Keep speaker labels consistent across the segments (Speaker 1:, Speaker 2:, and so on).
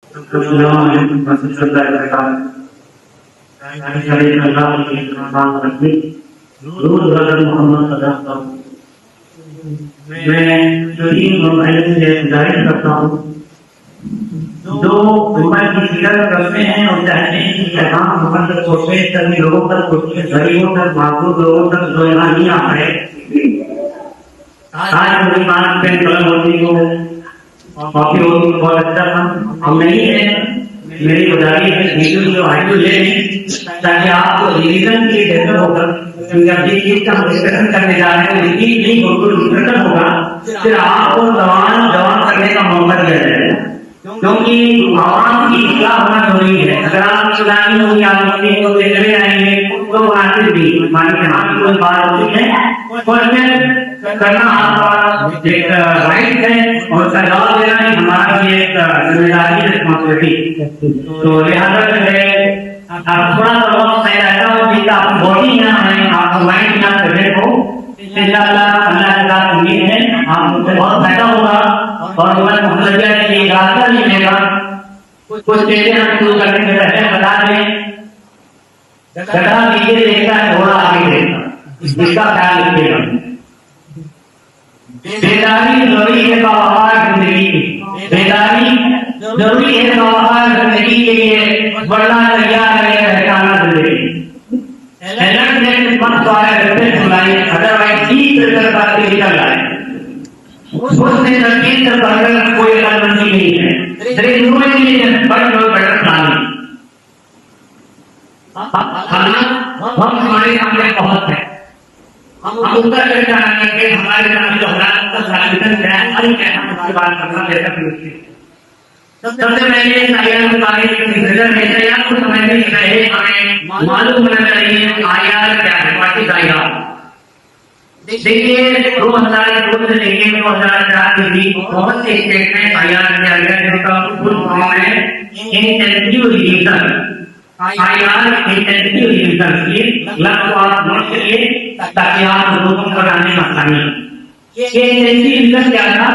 Speaker 1: मैं जो मोबाइल से जाहिर करता हूँ जो मोबाइल की सीरत करते हैं और चाहते हैं कि पैगाम मोबाइल तक पहुँचे, सभी लोगों तक पहुँचे, गरीबों तक, मासूम लोगों तक जो यहाँ नहीं आ पाए। आज मेरी बात पेन कलम होती हो, कॉपी होती तो बहुत अच्छा था। हम नहीं है, मेरी गुजारिश है वीडियो जो आइडियो ले ताकि आपको रिवीजन के लिए बेहतर होगा, क्योंकि आप जिस चीज का डिस्कशन करने जा रहे हैं रिपीट नहीं होगा, डिस्कशन होगा, फिर आपको जवान करने का मौका दिया जाएगा। क्योंकि आवाम की इस्लाह होना जरूरी है। अगर आप इस्लामी होगी आपके को चले आएंगे तो मुनासिब भी मानिए आपकी कोई बात होती है, क्वेश्चन करना आपका एक राइट है और उसका जवाब देना ही हमारा भी एक जिम्मेदारी रिस्पॉन्सिबिलिटी। तो लिहाजा जो है आप थोड़ा सा वक्त मैं रहता हूँ जिसका आप बॉडी यहाँ है, आपका माइंड यहाँ प्रेजेंट हो, अल्लाह का उम्मीद है आप मुझसे बहुत फायदा होगा और रास्ता नहीं मिलेगा। कुछ चीजें हम शुरू करने से पहले बता दें, गधा पीछे देखता है, घोड़ा आगे देखता, इसका ख्याल रखिएगा। बेदारी जरूरी है बावहार जिंदगी की, बेदारी जरूरी है बावहार जिंदगी के लिए, वरना तैयार है पहचाना जिंदगी। अदरवाइज उसने नजदीक से कोई गलती नहीं है। हम हमारे सामने बहुत है, हम उसका चर्चा करके हमारे सामने जो बात करना बेहतर। सबसे पहले हमें मालूम होना चाहिए आयात क्या है, वार्षिक आयात। देखिए 2002 से लेके 2004 के बीच बहुत से स्टेट में आयात किया गया जिसका फुल फॉर्म है इंटेंसिव रिवीजन। आयात इंटेंसिव रिवीजन ये लफ्ज आप नोट करिए ताकि आप लोगों को बनाने में आसानी। ये इंटेंसिव रिवीजन क्या था,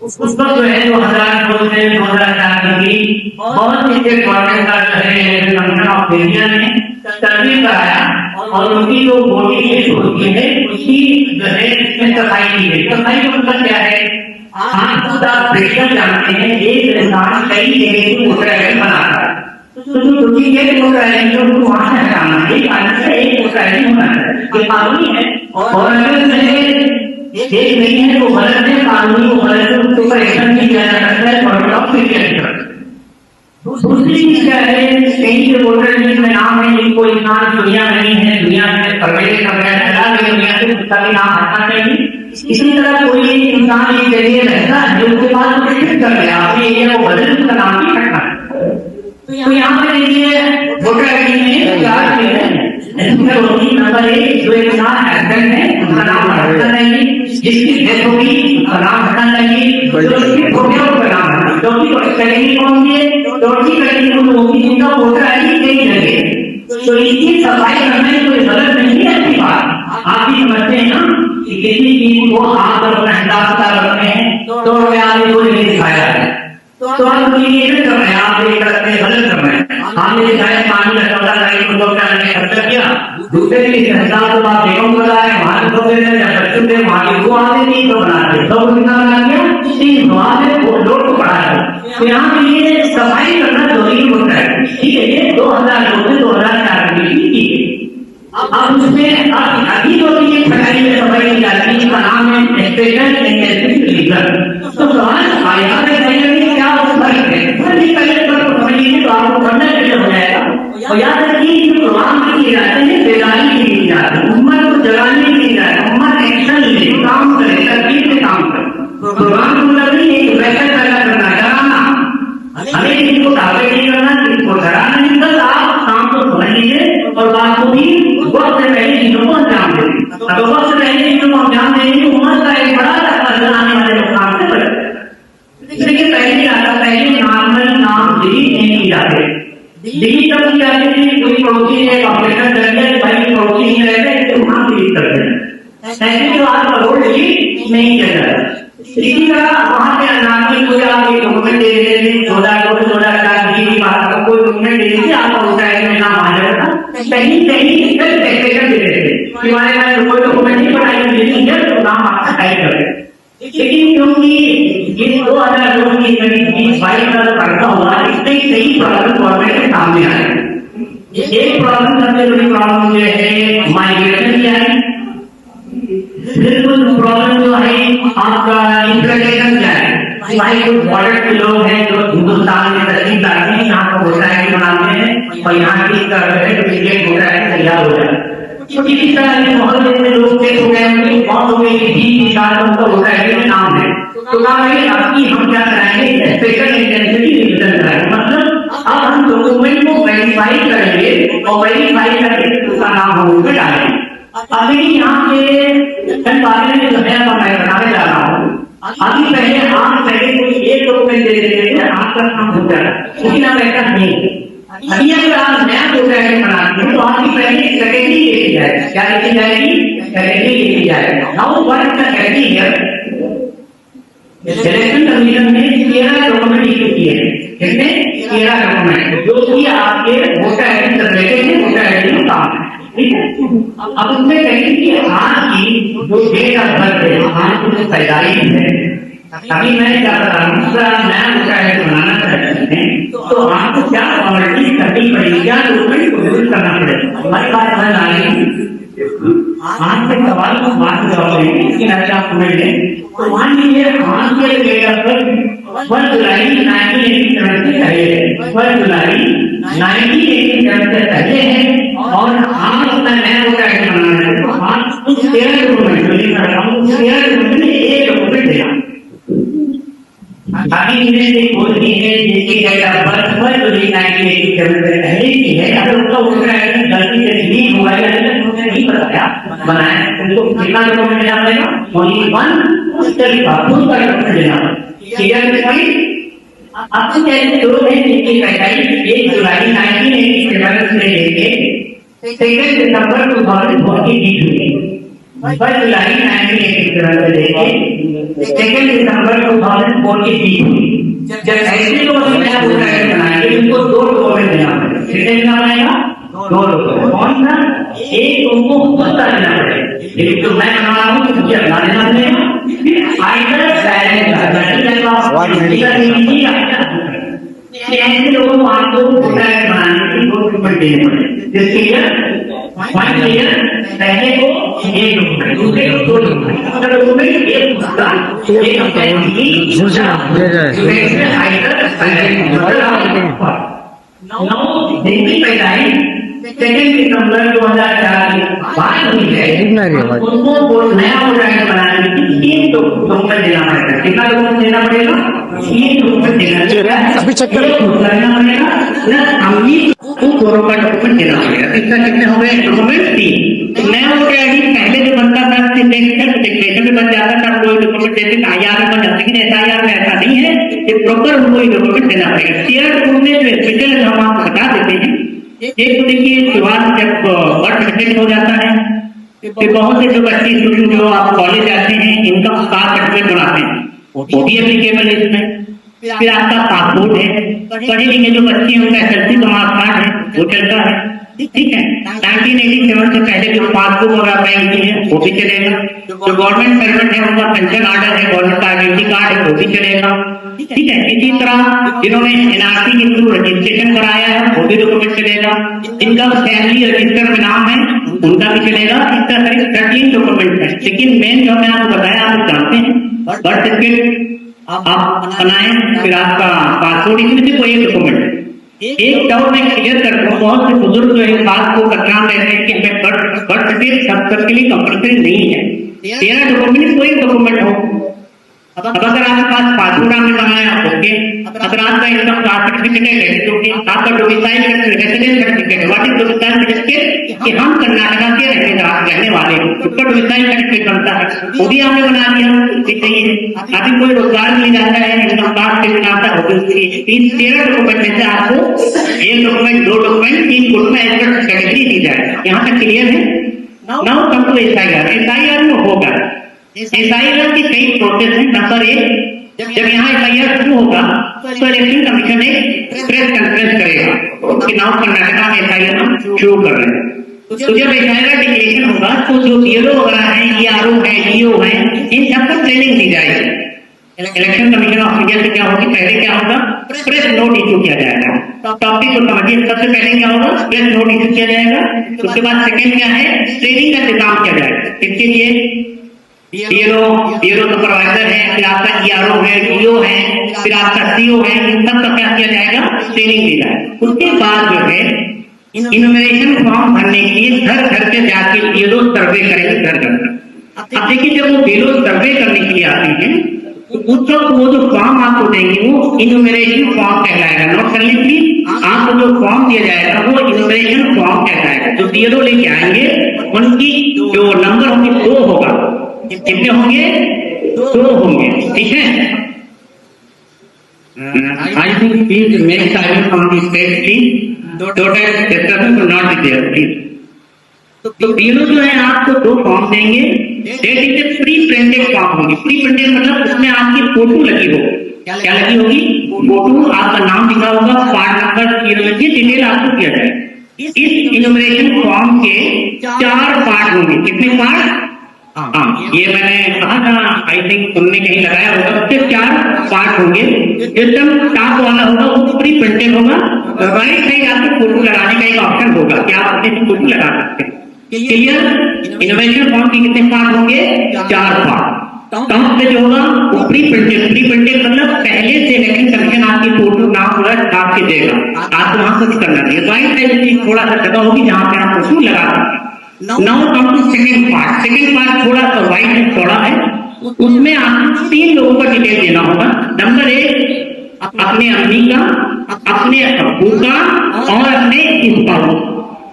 Speaker 1: उसको जो है 2002 से 2004 के बीच बहुत से स्टेट गवर्नमेंट का जो है गवर्नमेंट ऑफ इंडिया ने सर्वे कराया और उनकी जो बॉडी लिस्ट होती है उसकी जो है इसमें सफाई की गई। सफाई का मतलब क्या है, आप खुद आप प्रेशर जानते हैं, एक इंसान कई जगह से मोटराइजन बनाता है, तो जो दूसरी जगह मोटराइजन को वहां से हटाना है, एक आदमी से एक मोटराइजन होना है, ये कानूनी है। और अगर एक नहीं है तो गलत है, कानूनी को गलत है, उसके ऊपर एक्शन नहीं किया जा सकता है। दूसरी चीज क्या है, कहीं के वोटर लिस्ट में नाम है जिनको इंसान दुनिया नहीं है, दुनिया से परवेश कर रहा है, अल्लाह की दुनिया से उसका भी नाम हटना चाहिए। इसी तरह कोई इंसान एक जगह रहता है जो उसके पास कुछ फिट कर गया, अपने एरिया को बदल उसका नाम भी हटना है। तो यहाँ पे देखिए वोटर आईडी में चार चीजें हैं। नंबर 1 जो इंसान एब्सेंट है उसका नाम हटना चाहिए, जिसकी डेथ होगी उसका नाम हटना चाहिए, जो उसकी फोटो का नाम हटना। क्योंकि कैटेगरी कौन सी है, चौथी कैटेगरी होगी जिनका वोटर आईडी कई जगह। तो इसकी सफाई करने में कोई गलत नहीं है। अच्छी बात आप भी समझते हैं ना कि किसी चीज को आप जब अपना हिसाब रखते हैं तो आपने कोई नहीं दिखाया है, तो आप ये कर रहे हैं, आप ये करते हैं गलत कर रहे हैं। आपने दिखाया पानी का 14 तारीख को खर्चा किया, दूसरे दिन हिसाब तो आप बेगम कर रहा है, वहां को देते हैं बच्चों के वहां को आते नहीं तो बनाते, तो कितना बना दिया 3 वहां से लोड को बढ़ाया। तो यहाँ पे ये सफाई करना जरूरी होता है। ठीक है, ये 2002 से 2004 की थी। अब उसमें अभी जो ये सफाई में सफाई की जाती है इसका नाम है स्पेशल इंटेंसिव रिवीजन। तो सवाल आया है क्या फर्क है, समझिए तो आपको पढ़ना कैसे हो जाएगा। और याद रखिए जो प्रोग्राम किए जाते हैं बेदारी के लिए जाते हैं, उम्मत को जगाने के लिए जाते हैं, उम्मत एक्शन ले काम करे, तरकीब से काम करे। प्रोग्राम को मतलब नहीं एक वैसा पैदा करना, डराना, हमें किसी को ताकत नहीं करना, किसी को डराना नहीं, बस आप काम को समझ लीजिए और बात को भी वक्त से पहले चीजों को अंजाम देंगे। अगर वक्त से पहले चीजों को अंजाम देंगे तो उम्मत का एक बड़ा असर आने वाले नुकसान से बचे। इसलिए पहले आता पहले नॉर्मल नाम डिलीट नहीं की जाते, डिलीट तब की जाती थी कोई पड़ोसी ने ऑपरेशन कर दिया भाई पड़ोसी नहीं रहते इसको वहां डिलीट कर दें, ऐसे जो आपका रोड डिलीट नहीं किया जाता। इसी तरह वहां से नॉर्मल कोई आप एक डॉक्यूमेंट दे देते 14 को 14 कहीं कहीं सेल्फ एक्सप्रेशन दे देते कि हमारे पास कोई डॉक्यूमेंट नहीं बनाई लेकिन है तो नाम आपका टाइप कर दे। लेकिन क्योंकि ये 2002 की करीब 22 का खर्चा हुआ, इससे कई प्रॉब्लम गवर्नमेंट के सामने आए। एक प्रॉब्लम सबसे बड़ी प्रॉब्लम जो है माइग्रेशन की आई, फिर कुछ प्रॉब्लम जो है आपका इंप्लीमेंटेशन क्या है। भाई कुछ बॉर्डर के लोग हैं जो हिंदुस्तान में तस्लीम लाते हैं, यहाँ पर वोटर आईडी बनाते हैं और यहाँ की डुप्लीकेट वोटर आईडी तैयार हो जाए। तो किसी तरह के मोहल्ले में लोग हो गए, उनकी मौत हो गई, 20 साल उनका वोटर आईडी में नाम है, तो कहा भाई आपकी हम क्या कराएंगे, स्पेशल आइडेंटिटी रिविजन कराएंगे। मतलब अब हम डॉक्यूमेंट को वेरीफाई करेंगे और वेरीफाई करके उसका नाम हम उसमें डालेंगे। अभी यहाँ के बारे में जो है मैं बताने जा रहा हूँ, अभी पहले कोई एक डॉक्यूमेंट दे देते थे, आपका काम हो जाएगा, लेकिन अब ऐसा नहीं। अभी अगर आप नया डॉक्यूमेंट बनाते हैं तो आपकी पहले सेकेंडरी लिखी जाएगी, क्या लिखी जाएगी, सेकेंडरी लिखी जाएगी। Now what is the secondary here, selection commission ने 13 डॉक्यूमेंट इशू किए हैं, कितने 13 डॉक्यूमेंट जो कि आपके वोटर आईडी से रिलेटेड वोटर आईडी में काम है, ठीक है। अब उसमें कहेंगे कि आपकी जो डेट ऑफ बर्थ है, आपकी जो पैदाइश है, अभी मैं क्या बता रहा हूँ, नया वोटर आईडी बनाना चाहते हैं तो आपको क्या फॉर्मेलिटी करनी पड़ेगी, क्या डॉक्यूमेंट को विजिट करना पड़ेगा। हमारी बात समझ आ रही है। आज के सवाल को बात जवाब देंगे, लेकिन अच्छा आप समझ लें तो मान लीजिए आज के डेट ऑफ बर्थ 1 जुलाई 1987 से पहले है, 1 जुलाई 1987 से पहले है और आप अपना नया वोटर आईडी बनाना है तो आप उस 13 डॉक्यूमेंट जो लिख रहा हूँ, उस 13 डॉक्यूमेंट में एक डॉक्यूमेंट देना। अभी इनमें से कोई भी है जिसकी डेट ऑफ बर्थ 1 जुलाई 1987 से पहले की है, अगर उसका वोटर आईडी गलती से डिलीट हुआ है या उन्होंने नहीं बताया बनाया, उनको कितना डॉक्यूमेंट देना पड़ेगा, ओनली 1 डॉक्यूमेंट देना पड़ेगा। क्लियर है? आपको कैसे लोग हैं जिनकी पैदाइश 1 जुलाई 1987 से लेके 2 दिसंबर 2004 की बीच हुई, 1 जुलाई 1987 से लेके 2 दिसंबर 2004 की बीच हुई। जब ऐसे लोग नया वोटर आईडी बनाएंगे उनको 2 डॉक्यूमेंट देना पड़ेगा, कितने देना पड़ेगा, 2 डॉक्यूमेंट। कौन सा, एक उनको उसका देना पड़ेगा, लेकिन जो मैं बना रहा हूँ मुझे अपना देना पड़ेगा। ऐसे लोगों को आपको वोटर आईडी बनाने के 2 डॉक्यूमेंट देने पड़ेगे, जिसके लिए पहले को एक डॉक्यूमेंट, दूसरे को 2 डॉक्यूमेंट, अगर डॉक्यूमेंट एक उसका पैदाइश 2 दिसंबर 2004 की बात हुई है, उनको नया वोटर आईडी बनाने के 3 डॉक्यूमेंट देना पड़ेगा। कितना डॉक्यूमेंट देना पड़ेगा, 3 डॉक्यूमेंट देना
Speaker 2: अभी चेक करें
Speaker 1: पड़ेगा, का डॉक्यूमेंट देना पड़ेगा। इसका कितने हो गए डॉक्यूमेंट, 3। नया वोटर आईडी पहले जो बनता था डिक्लेरेशन में बन जाता था, कोई डॉक्यूमेंट देते आईआर में बन जाता, लेकिन एसआईआर में ऐसा नहीं है, ये प्रॉपर उनको डॉक्यूमेंट देना पड़ेगा। 13 डॉक्यूमेंट जो स्पेशल हम आपको बता देते हैं। एक तो देखिए शुरुआत जब बर्थ सर्टिफिकेट हो जाता है, फिर बहुत से जो बच्चे जो आप कॉलेज जाते हैं इनकम कास्ट सर्टिफिकेट बनाते हैं, वो भी एप्लीकेबल है इसमें। फिर आपका पासपोर्ट है, पढ़े लिखे जो बच्चे हैं उनका एसएससी का मार्क्स कार्ड है, वो चलता है, ठीक है। 1987 से पहले जो पासबुक वगैरह बैंक की है वो भी चलेगा। जो गवर्नमेंट सर्वेंट है उनका पेंशन ऑर्डर है, गवर्नमेंट का आइडेंटिटी कार्ड है, वो भी चलेगा, ठीक है। इसी तरह जिन्होंने एनआरसी के थ्रू रजिस्ट्रेशन कराया है वो भी डॉक्यूमेंट चलेगा, जिनका फैमिली रजिस्टर में नाम है उनका भी चलेगा। इस तरह करीब 13 डॉक्यूमेंट है, लेकिन मेन जो मैंने आपको बताया आप जानते हैं, बर्थ सर्टिफिकेट आप बनाए, फिर आपका पासपोर्ट, इसमें से कोई एक डॉक्यूमेंट। एक टर्म में क्लियर करता हूँ, बहुत से बुजुर्ग जो है बात को करना रहते हैं कि बर्थ सर्टिफिकेट सबके लिए कंपल्सरी नहीं है। 13 डॉक्यूमेंट कोई डॉक्यूमेंट हो, अब अगर आपके पास पासपोर्ट आपने बनाया ओके, अगर आपका इनकम कास्ट सर्टिफिकेट है क्योंकि आपका डोमिसाइल रेसिडेंस सर्टिफिकेट है, व्हाट इज डोमिसाइल सर्टिफिकेट कि हम कर्नाटका के रहने वाले हैं, उसका डोमिसाइल सर्टिफिकेट बनता है, वो भी आपने बना दिया, ठीक सही है। अभी कोई रोजगार मिल जाता है, इनकम कास्ट से बनाता है, इन 13 डॉक्यूमेंट में से आपको 1 document, 2 document, 3 document as category दी जाए। यहाँ तक क्लियर है। Now come to SIR. SIR में होगा, एसआईआर की कई प्रोसेस है। नंबर 1, जब यहाँ एसआईआर शुरू होगा तो इलेक्शन कमीशन एक प्रेस कॉन्फ्रेंस करेगा कि नाउ कर्नाटका में एफआईआर शुरू कर रहे हैं। तो जब एफआईआर डिक्लेरेशन होगा तो जो बीएलओ वगैरह है, ईआरओ है, डीओ है, इन सबको ट्रेनिंग दी जाएगी। इलेक्शन कमीशन ऑफ इंडिया से क्या होगी, पहले क्या होगा, प्रेस नोट इशू किया जाएगा। टॉपिक को समझिए, सबसे पहले क्या होगा, प्रेस नोट इशू किया जाएगा। उसके बाद सेकंड क्या है, ट्रेनिंग का इंतजाम किया जाएगा। इसके लिए बीएलओ सुपरवाइजर है, फिर आपका ईआरओ है, डीओ है, फिर आपका सीओ है, इन सब का क्या किया जाएगा, ट्रेनिंग दी जाएगी। उसके बाद जो है इन्यूमरेशन फॉर्म भरने के लिए घर घर पे जाके बीएलओ सर्वे करेंगे, घर घर। अब देखिए, जब वो बीएलओ सर्वे करने के लिए आते हैं उस वक्त वो जो फॉर्म आपको देंगे वो इन्यूमरेशन फॉर्म कहलाएगा। नोट कर लीजिए, आपको जो फॉर्म दिया जाएगा वो इन्यूमरेशन फॉर्म कहलाएगा। जो बीएलओ लेके आएंगे उनकी जो नंबर होंगे 2 होगा। कितने होंगे, 2 होंगे, ठीक है। I think please make time from the state please, total discussion to not be there please. तो बीएलओ जो है आपको 2 फॉर्म देंगे। डेट प्री प्रिंटेड फॉर्म होगी। प्री प्रिंटेड मतलब उसमें आपकी फोटो लगी होगी। क्या लगी होगी, फोटो, आपका नाम लिखा होगा, पार्ट नंबर, डिटेल आपको किया जाएगा। इस इन्यूमरेशन फॉर्म के 4 पार्ट होंगे। कितने पार्ट, हाँ ये मैंने कहा था, आई थिंक तुमने कहीं लगाया होगा। उसके 4 पार्ट होंगे। एकदम टॉप वाला होगा वो प्री प्रिंटेड होगा। राइट साइड आपको फोटो लगाने का एक ऑप्शन होगा कि आप अपने फोटो लगा सकते हैं। क्लियर, इन्यूमरेशन फॉर्म के कितने पार्ट होंगे, 4 पार्ट। टॉप पे जो होगा वो प्री प्रिंटेड मतलब पहले से इलेक्शन कमीशन आपकी फोटो नाम पूरा छाप के देगा, आपको वहां कुछ करना नहीं है। राइट साइड थोड़ा सा जगह होगी जहां पे आप फोटो लगा सकते हैं। Now come to second part. Second part थोड़ा सा वाइट है, थोड़ा है, उसमें आपको 3 लोगों का डिटेल देना होगा। नंबर 1 अपने अम्मी का, अपने अब्बू का और अपने स्पाउस,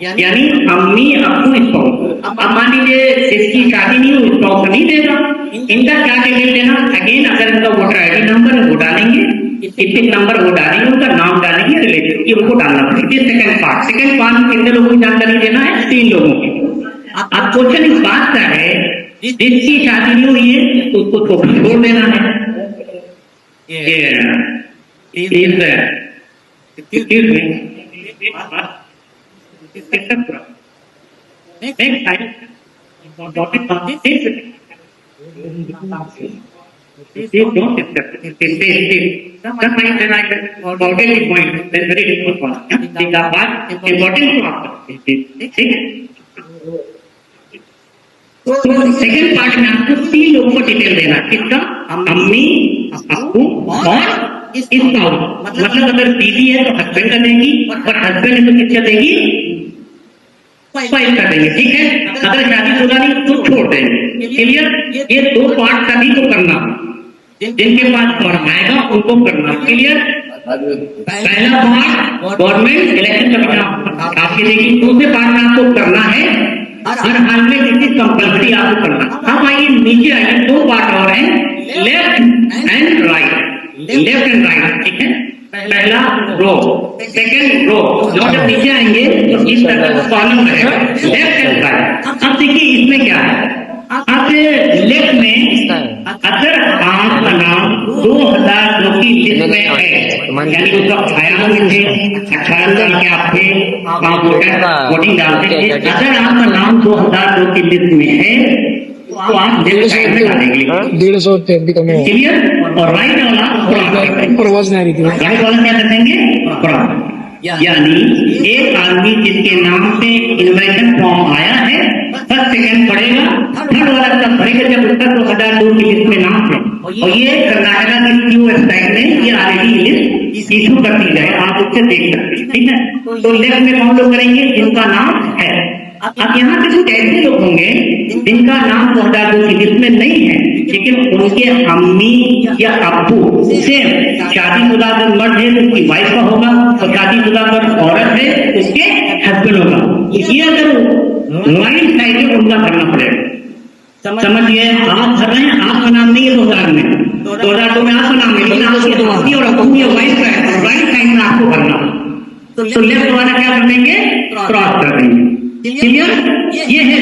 Speaker 1: यानी अम्मी, अब्बू, स्पाउस। अब मान लीजिए इसकी शादी नहीं हुई, स्पाउस नहीं देगा, इनका क्या डिटेल देना, अगेन अगर इनका वोटर आईडी नंबर है वो डालेंगे, कितने नंबर वो डालेंगे, उनका नाम डालेंगे, रिलेटिव ये उनको डालना पड़ेगा। सेकंड पार्ट में कितने लोगों की जानकारी देना है, 3 लोगों की। अब क्वेश्चन इस बात का है, जिसकी शादी नहीं हुई है उसको छोड़ देना है। तो सेकंड पार्ट में आपको 3 लोगों को डिटेल देना, किसका, अम्मी, अब्बू और स्पाउस। मतलब अगर बीवी है तो हस्बैंड का देंगी, और हस्बैंड है तो किसका देगी, वाइफ का देंगे, ठीक है। अगर शादीशुदा नहीं तो छोड़ देंगे। क्लियर, ये 2 पार्ट सभी को करना, जिनके पास फॉर्म आएगा उनको करना। क्लियर, पहला पार्ट गवर्नमेंट इलेक्शन कमीशन आपके देगी, दूसरे पार्ट में आपको करना है हर हाल में किसी कंपल्सरी आपको करना। अब आइए नीचे आइए, 2 पार्ट और हैं, लेफ्ट एंड राइट, ठीक है। पहला रो, सेकंड रो, जब नीचे आएंगे तो इस तरह कॉलम रहेगा, लेफ्ट एंड राइट। अब देखिए इसमें क्या है, अब लेफ्ट में अगर आपका नाम 2002 की लिस्ट में है, यानी उसका आया हुए थे, 18 साल के आप थे, आप वोटिंग डालते थे, अगर आपका नाम 2002 की लिस्ट में है तो आप लेफ्ट साइड में डालेंगे 150 क्लियर, और राइट वाला राइट वाला क्या कर देंगे, यानी एक आदमी जिसके नाम से इन्वेस्टमेंट फॉर्म आया है फर्स्ट सेकंड पड़ेगा, थर्ड वाला तब पड़ेगा जब उसका 2002 की लिस्ट में नाम है। और ये कर्नाटका की क्यू वेबसाइट में ये ऑलरेडी लिस्ट इशू कर दी जाए, आप उससे देख सकते हैं, ठीक है। तो लेफ्ट में कौन लोग करेंगे, जिनका नाम है। अब यहाँ पे कुछ ऐसे लोग होंगे जिनका नाम 2002 की लिस्ट में नहीं है, लेकिन उनके अम्मी या अब्बू सेम शादीशुदा अगर मर्द है तो उसकी वाइफ का होगा, और शादीशुदा अगर औरत है तो उसके हस्बैंड होगा। ये अगर राइट साइड है उनका करना पड़ेगा। समझिए, आप भर रहे हैं, आपका नाम नहीं है 2000 में, 2002 में आपका नाम है, लेकिन आपकी अम्मी और अब्बू या वाइफ का है, राइट साइड में आपको भरना। तो लेफ्ट वाला क्या कर देंगे, क्रॉस कर देंगे। क्लियर, ये है